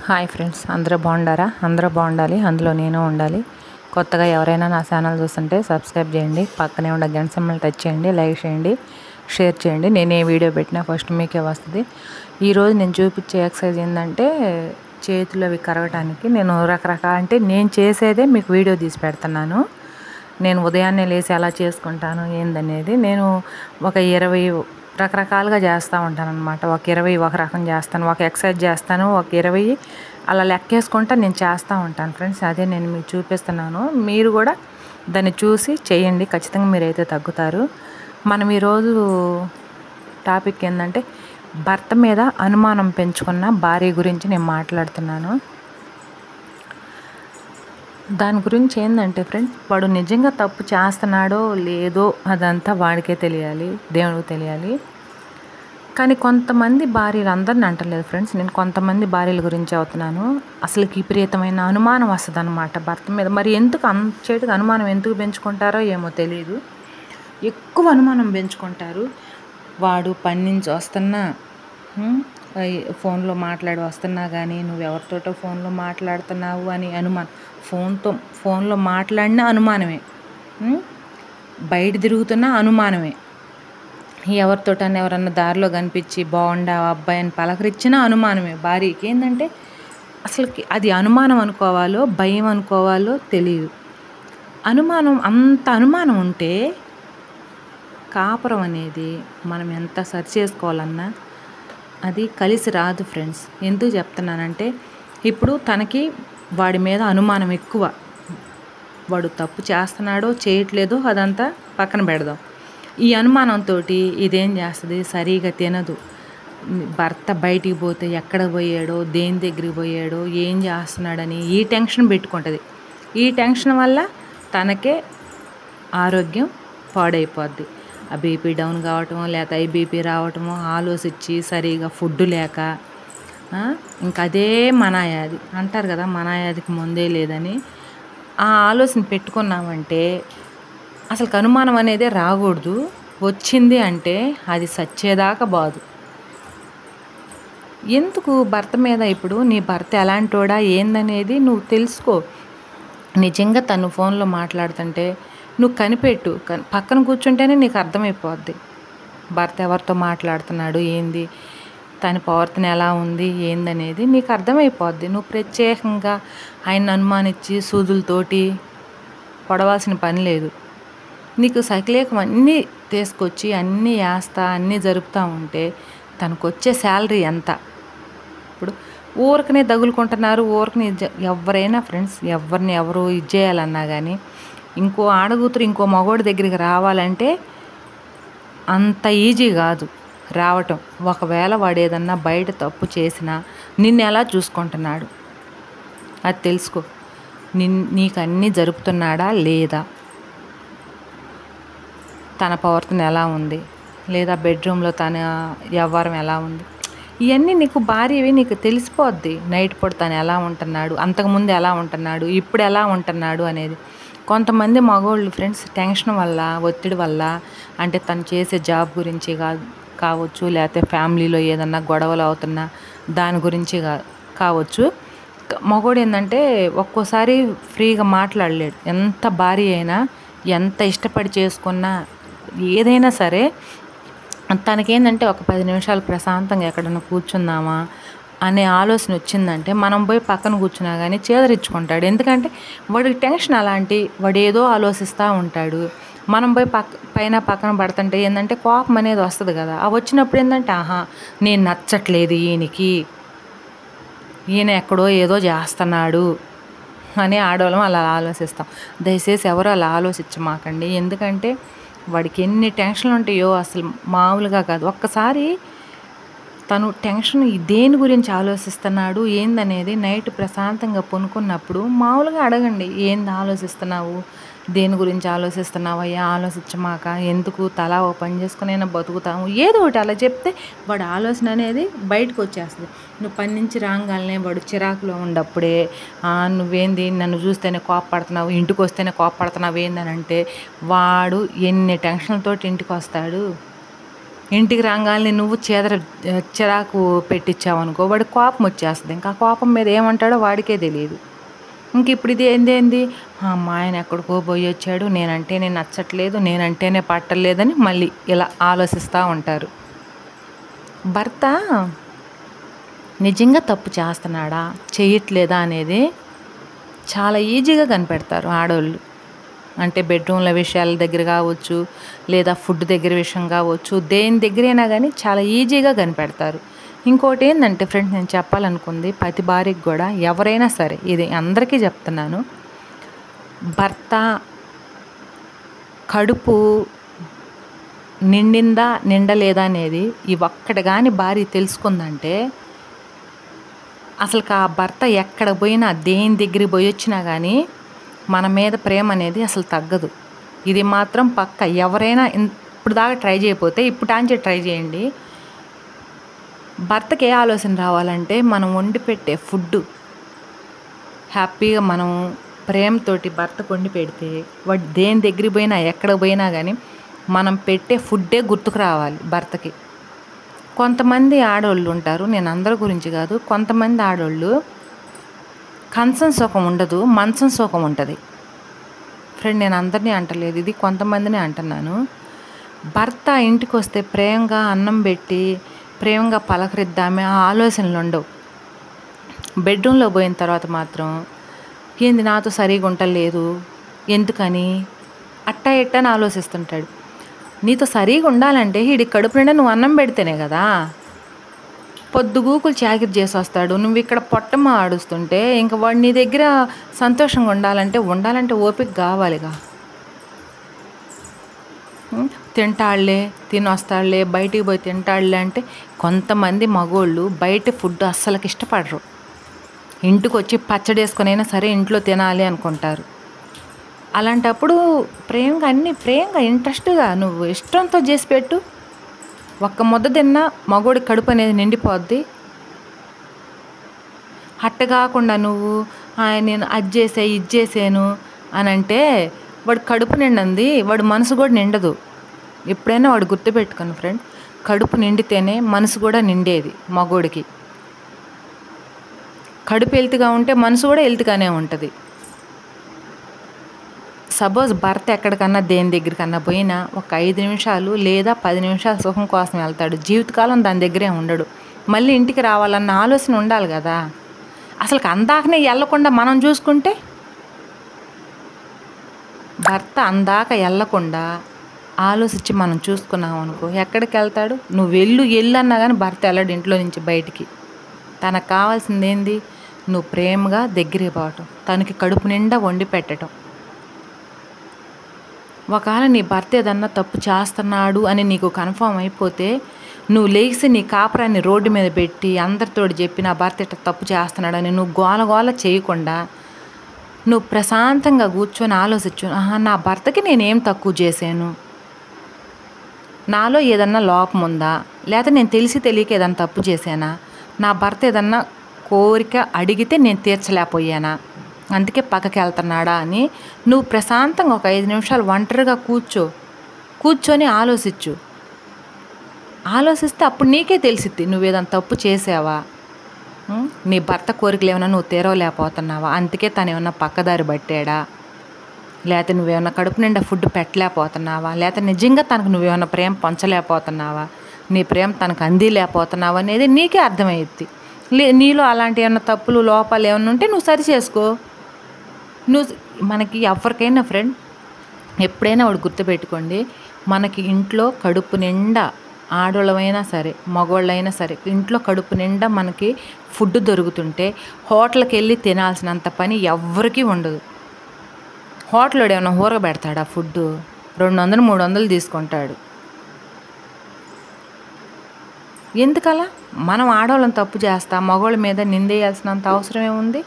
Hi friends, అందరూ బాగుండారా? అందరూ బాగుండాలి, అందులో నేను ఉండాలి. కొత్తగా ఎవరైనా నా ఛానల్ చూస్తుంటే సబ్స్క్రైబ్ చేయండి, పక్కనే ఉన్న గంట సింబల్ టచ్ చేయండి, లైక్ చేయండి, షేర్ చేయండి. నేను ఏ వీడియో పెట్టినా ఫస్ట్ మీకే వస్తుంది. ఈరోజు నేను చూపించే ఎక్సర్సైజ్ ఏంటంటే చేతులు అవి కరగటానికి నేను రకరకాల నేను చేసేదే మీకు వీడియో తీసి పెడుతున్నాను. నేను ఉదయాన్నే లేచి ఎలా చేసుకుంటాను ఏందనేది నేను ఒక 20 రకరకాలుగా చేస్తూ ఉంటాను అనమాట. ఒక 20 ఒక రకం చేస్తాను, ఒక ఎక్సర్సైజ్ చేస్తాను, ఒక 20 అలా లెక్కేసుకుంటా నేను చేస్తూ ఉంటాను ఫ్రెండ్స్. అదే నేను మీకు చూపిస్తున్నాను. మీరు కూడా దాన్ని చూసి చేయండి, ఖచ్చితంగా మీరైతే తగ్గుతారు. మనం ఈరోజు టాపిక్ ఏంటంటే భర్త మీద అనుమానం పెంచుకున్న భార్య గురించి నేను మాట్లాడుతున్నాను. దాని గురించి ఏంటంటే ఫ్రెండ్స్, వాడు నిజంగా తప్పు చేస్తున్నాడో లేదో అదంతా వాడికే తెలియాలి, దేవుడికి తెలియాలి. కానీ కొంతమంది భార్యలు, అందరిని అంటలేదు ఫ్రెండ్స్, నేను కొంతమంది భార్యల గురించి అవుతున్నాను. అసలు విపరీతమైన అనుమానం వస్తుంది అనమాట భర్త మీద. మరి ఎందుకు అంతచేటికి అనుమానం ఎందుకు పెంచుకుంటారో ఏమో తెలియదు, ఎక్కువ అనుమానం పెంచుకుంటారు. వాడు పని నుంచి వస్తున్నా ఫోన్లో మాట్లాడి వస్తున్నా కానీ నువ్వెవరితోటో ఫోన్లో మాట్లాడుతున్నావు అని అనుమానం. ఫోన్లో మాట్లాడినా అనుమానమే, బయట తిరుగుతున్నా అనుమానమే, ఎవరితోటన్నా ఎవరన్నా దారిలో కనిపించి బాగుండావా అబ్బాయి అని పలకరించినా అనుమానమే. భార్యకి ఏంటంటే అసలుకి అది అనుమానం అనుకోవాలో భయం అనుకోవాలో తెలియదు. అంత అనుమానం ఉంటే కాపురం అనేది మనం ఎంత సరి చేసుకోవాలన్నా అది కలిసి రాదు ఫ్రెండ్స్. ఎందుకు చెప్తున్నానంటే ఇప్పుడు తనకి వాడి మీద అనుమానం ఎక్కువ. వాడు తప్పు చేస్తున్నాడో చేయట్లేదో అదంతా పక్కన పెడదాం. ఈ అనుమానంతో ఇదేం చేస్తుంది, సరిగా తినదు. భర్త బయటికి పోతే ఎక్కడ పోయాడో, దేని దగ్గరికి పోయాడో, ఏం చేస్తున్నాడని ఈ టెన్షన్ పెట్టుకుంటుంది. ఈ టెన్షన్ వల్ల తనకే ఆరోగ్యం పాడైపోద్ది. ఆ బీపీ డౌన్ కావటమో లేకపోతే ఐబీపీ రావటమో, ఆలోచించి సరిగా ఫుడ్ లేక, ఇంకా అదే మనాయాది అంటారు కదా, మనాయాదికి ముందే లేదని. ఆ ఆలోచన పెట్టుకున్నామంటే అసలు అనుమానం అనేదే రాకూడదు. వచ్చింది అంటే అది సచ్చేదాకా బాదు. ఎందుకు భర్త మీద ఇప్పుడు నీ భర్త ఎలాంటోడా ఏందనేది నువ్వు తెలుసుకో. నిజంగా తను ఫోన్లో మాట్లాడుతుంటే నువ్వు కనిపెట్టు, పక్కన కూర్చుంటేనే నీకు అర్థమైపోద్ది భర్త ఎవరితో మాట్లాడుతున్నాడు ఏంది, తన ప్రవర్తన ఎలా ఉంది ఏందనేది నీకు అర్థమైపోద్ది. నువ్వు ప్రత్యేకంగా ఆయన అనుమానించి సూదులతోటి పొడవాల్సిన పని లేదు. నీకు సైకిలేకం అన్నీ తీసుకొచ్చి అన్నీ వేస్తా అన్నీ జరుపుతూ ఉంటే తనకు వచ్చే శాలరీ ఎంత? ఇప్పుడు ఊరికనే తగులుకుంటున్నారు. ఊరికనే ఎవరైనా ఫ్రెండ్స్, ఎవరు ఇది చేయాలన్నా కానీ ఇంకో ఆడగూతురు ఇంకో మగోడి దగ్గరికి రావాలంటే అంత ఈజీ కాదు రావటం. ఒకవేళ వాడు ఏదన్నా బయట తప్పు చేసినా నిన్ను ఎలా చూసుకుంటున్నాడు అది తెలుసుకో. నీకు అన్నీ జరుపుతున్నాడా లేదా, తన ప్రవర్తన ఎలా ఉంది, లేదా బెడ్రూమ్లో తన వ్యవహారం ఎలా ఉంది, ఇవన్నీ నీకు భార్యవి, నీకు తెలిసిపోద్ది. నైట్ పూట తను ఎలా ఉంటున్నాడు, అంతకుముందు ఎలా ఉంటున్నాడు, ఇప్పుడు ఎలా ఉంటున్నాడు అనేది. కొంతమంది మగవాళ్ళు ఫ్రెండ్స్ టెన్షన్ వల్ల, ఒత్తిడి వల్ల, అంటే తను చేసే జాబ్ గురించి కావచ్చు, లేకపోతే ఫ్యామిలీలో ఏదన్నా గొడవలు అవుతున్నా దాని గురించి కావచ్చు, మగవాడు ఏంటంటే ఒక్కోసారి ఫ్రీగా మాట్లాడలేడు. ఎంత భార్య అయినా, ఎంత ఇష్టపడి చేసుకున్నా ఏదైనా సరే తనకేంటంటే ఒక 10 నిమిషాలు ప్రశాంతంగా ఎక్కడన్నా కూర్చుందామా అనే ఆలోచన వచ్చిందంటే మనం పోయి పక్కన కూర్చున్నా కానీ చేదరించుకుంటాడు. ఎందుకంటే వాడికి టెన్షన్ అలాంటి, వాడు ఏదో ఆలోచిస్తూ ఉంటాడు. మనం పోయి పక్కన పడుతుంటే ఏంటంటే కోపం అనేది వస్తుంది కదా. ఆ వచ్చినప్పుడు ఏంటంటే నేను నచ్చట్లేదు ఈయన ఎక్కడో ఏదో చేస్తున్నాడు అని ఆడవాళ్ళం అలా ఆలోచిస్తాం. దయచేసి ఎవరు అలా ఆలోచించమాకండి. ఎందుకంటే వాడికి ఎన్ని టెన్షన్లు ఉంటాయో అసలు మామూలుగా కాదు. ఒక్కసారి తను టెన్షన్ దేని గురించి ఆలోచిస్తున్నాడు ఏందనేది నైట్ ప్రశాంతంగా పనుకున్నప్పుడు మామూలుగా అడగండి, ఏంది ఆలోచిస్తున్నావు, దేని గురించి ఆలోచిస్తున్నావయ్యా, ఆలోచించమాక, ఎందుకు తలా ఓ పని చేసుకునైనా బతుకుతాము, ఏదో ఒకటి అలా చెప్తే వాడు ఆలోచన అనేది బయటకు వచ్చేస్తుంది. నువ్వు పని నుంచి రాగానే వాడు చిరాకులో ఉన్నప్పుడే నువ్వేంది నన్ను చూస్తేనే కోపపడుతున్నావు, ఇంటికి వస్తేనే కోపపడుతున్నావు ఏందని అంటే వాడు ఎన్ని టెన్షన్లతో ఇంటికి వస్తాడు. ఇంటికి రాగానే నువ్వు చిరాకు పెట్టించావనుకో వాడికి కోపం వచ్చేస్తుంది. ఇంకా ఆ కోపం మీద ఏమంటాడో వాడికే తెలియదు. ఇంక ఇప్పుడు ఇది ఏందేంది, మా ఆయన ఎక్కడికో పోయి వచ్చాడు, నేనంటేనే నచ్చట్లేదు, నేనంటేనే పట్టలేదని మళ్ళీ ఇలా ఆలోచిస్తూ ఉంటారు. భర్త నిజంగా తప్పు చేస్తున్నాడా చేయట్లేదా అనేది చాలా ఈజీగా కనిపెడతారు ఆడవాళ్ళు. అంటే బెడ్రూమ్ల విషయాల దగ్గర కావచ్చు, లేదా ఫుడ్ దగ్గర విషయం కావచ్చు, దేని దగ్గరైనా కానీ చాలా ఈజీగా కనిపెడతారు. ఇంకోటి ఏంటంటే ఫ్రెండ్స్, నేను చెప్పాలనుకుంది ప్రతి భార్యకి కూడా, ఎవరైనా సరే ఇది అందరికీ చెప్తున్నాను, భర్త కడుపు నిండిందా నిండలేదా అనేది ఈ ఒక్కటి కానీ భార్య తెలుసుకుందంటే అసలు ఆ భర్త ఎక్కడ పోయినా దేని దగ్గరికి పోయి వచ్చినా కానీ మన మీద ప్రేమ అనేది అసలు తగ్గదు. ఇది మాత్రం పక్క. ఎవరైనా ఇప్పుడు దాకా ట్రై చేయకపోతే ఇప్పుడు ఆంచి ట్రై చేయండి. భర్తకి ఏ ఆలోచన రావాలంటే, మనం వండి పెట్టే ఫుడ్ హ్యాపీగా మనం ప్రేమతోటి భర్తకు వండి పెడితే వాడు దేని దగ్గరికి పోయినా ఎక్కడ పోయినా కానీ మనం పెట్టే ఫుడ్డే గుర్తుకు రావాలి భర్తకి. కొంతమంది ఆడవాళ్ళు ఉంటారు, నేను అందరి గురించి కాదు, కొంతమంది ఆడవాళ్ళు కంచం సుఖం ఉండదు, మంచం సుఖం ఉంటుంది. ఫ్రెండ్, నేను అందరినీ అంటలేదు, ఇది కొంతమందిని అంటున్నాను. భర్త ఇంటికి వస్తే ప్రేమగా అన్నం పెట్టి ప్రేమగా పలకరిద్దామే ఆ ఆలోచనలు ఉండవు. బెడ్రూమ్లో పోయిన తర్వాత మాత్రం ఏంది నాతో సరిగా ఉండలేదు, ఎందుకని అట్టా ఎట్టని ఆలోచిస్తుంటాడు. నీతో సరిగా ఉండాలంటే వీడి కడుపు నిండా నువ్వు అన్నం పెడితేనే కదా. పొద్దుగూకులు చాకిరి చేసి వస్తాడు, నువ్వు ఇక్కడ పొట్టమ్మ ఆడుస్తుంటే ఇంకా వాడు నీ దగ్గర సంతోషంగా ఉండాలంటే ఓపిక కావాలిగా. తింటాడులే, తినొస్తాడులే, బయటికి పోయి తింటాడులే అంటే కొంతమంది మగోళ్ళు బయట ఫుడ్ అస్సలకి ఇష్టపడరు. ఇంటికి వచ్చి పచ్చడి వేసుకొనైనా సరే ఇంట్లో తినాలి అనుకుంటారు. అలాంటప్పుడు ప్రేమగా ఇంట్రెస్ట్గా నువ్వు ఇష్టంతో చేసి పెట్టు. ఒక్క ముద్ద తిన్నా మగోడి కడుపు అనేది నిండిపోద్ది. అట్ట కాకుండా నువ్వు నేను అది చేసే ఇది చేసాను అని అంటే వాడు కడుపు నిండింది, వాడు మనసు కూడా నిండదు. ఎప్పుడైనా వాడు గుర్తుపెట్టుకోను ఫ్రెండ్, కడుపు నిండితేనే మనసు కూడా నిండేది మగోడికి. కడుపు హెల్త్గా ఉంటే మనసు కూడా హెల్త్గానే ఉంటుంది. సపోజ్ భర్త ఎక్కడికన్నా దేని దగ్గరికన్నా పోయినా ఒక 5 నిమిషాలు లేదా 10 నిమిషాలు సుఖం కోసం వెళ్తాడు, జీవితకాలం దాని దగ్గరే ఉండడు. మళ్ళీ ఇంటికి రావాలన్న ఆలోచన ఉండాలి కదా. అసలు అందాకనే వెళ్ళకుండా మనం చూసుకుంటే, భర్త అందాక వెళ్ళకుండా ఆలోచించి మనం చూసుకున్నాం అనుకో, ఎక్కడికి వెళ్తాడు? నువ్వు వెళ్ళు అన్నా కానీ భర్త వెళ్ళడు ఇంట్లో నుంచి బయటికి. తనకు కావాల్సింది ఏంది? నువ్వు ప్రేమగా దగ్గరికి పోవటం, తనకి కడుపు నిండా వండి పెట్టడం. ఒకవేళ నీ భర్త ఏదన్నా తప్పు చేస్తున్నాడు అని నీకు కన్ఫర్మ్ అయిపోతే, నువ్వు లేచి నీ కాపురాన్ని రోడ్డు మీద పెట్టి అందరితోటి చెప్పి నా భర్త ఇట్లా తప్పు చేస్తున్నాడని నువ్వు గోల చేయకుండా నువ్వు ప్రశాంతంగా కూర్చొని ఆలోచించు, నా భర్తకి నేనేం తక్కువ చేశాను, నాలో ఏదన్నా లోపం ఉందా, లేదా నేను తెలిసి తెలియక ఏదన్నా తప్పు చేశానా, నా భర్త ఏదన్నా కోరిక అడిగితే నేను తీర్చలేకపోయానా, అందుకే పక్కకి వెళ్తున్నాడా అని నువ్వు ప్రశాంతంగా ఒక 5 నిమిషాలు ఒంటరిగా కూర్చొని ఆలోచిస్తే అప్పుడు నీకే తెలిసిద్ది నువ్వేదన్నా తప్పు చేసావా, నీ భర్త కోరికలు ఏమైనా నువ్వు తీరవలేకపోతున్నావా, అందుకే తను ఏమన్నా పక్కదారి పట్టాడా, లేకపోతే నువ్వేమన్నా కడుపు నిండా ఫుడ్ పెట్టలేకపోతున్నావా, లేకపోతే నిజంగా తనకు నువ్వేమన్నా ప్రేమ పంచలేకపోతున్నావా, నీ ప్రేమ తనకు అందిలేకపోతున్నావా అనేది నీకే అర్థమయ్యిద్ది. నీలో అలాంటి ఏమన్నా తప్పులు లోపాలు ఏమన్నా ఉంటే నువ్వు సరి చేసుకో. మనకి ఎవరికైనా ఫ్రెండ్, ఎప్పుడైనా వాడు గుర్తుపెట్టుకోండి, మనకి ఇంట్లో కడుపు నిండా ఆడవాళ్ళమైనా సరే మగవాళ్ళైనా సరే ఇంట్లో కడుపు నిండా మనకి ఫుడ్ దొరుకుతుంటే హోటల్కి వెళ్ళి తినాల్సినంత పని ఎవ్వరికీ ఉండదు. హోటల్లో ఏమైనా ఊరగ పెడతాడా ఫుడ్? 200-300 తీసుకుంటాడు. ఎందుకలా? మనం ఆడవాళ్ళని తప్పు చేస్తా మగవాళ్ళ మీద నిందేయాల్సినంత అవసరం ఏముంది?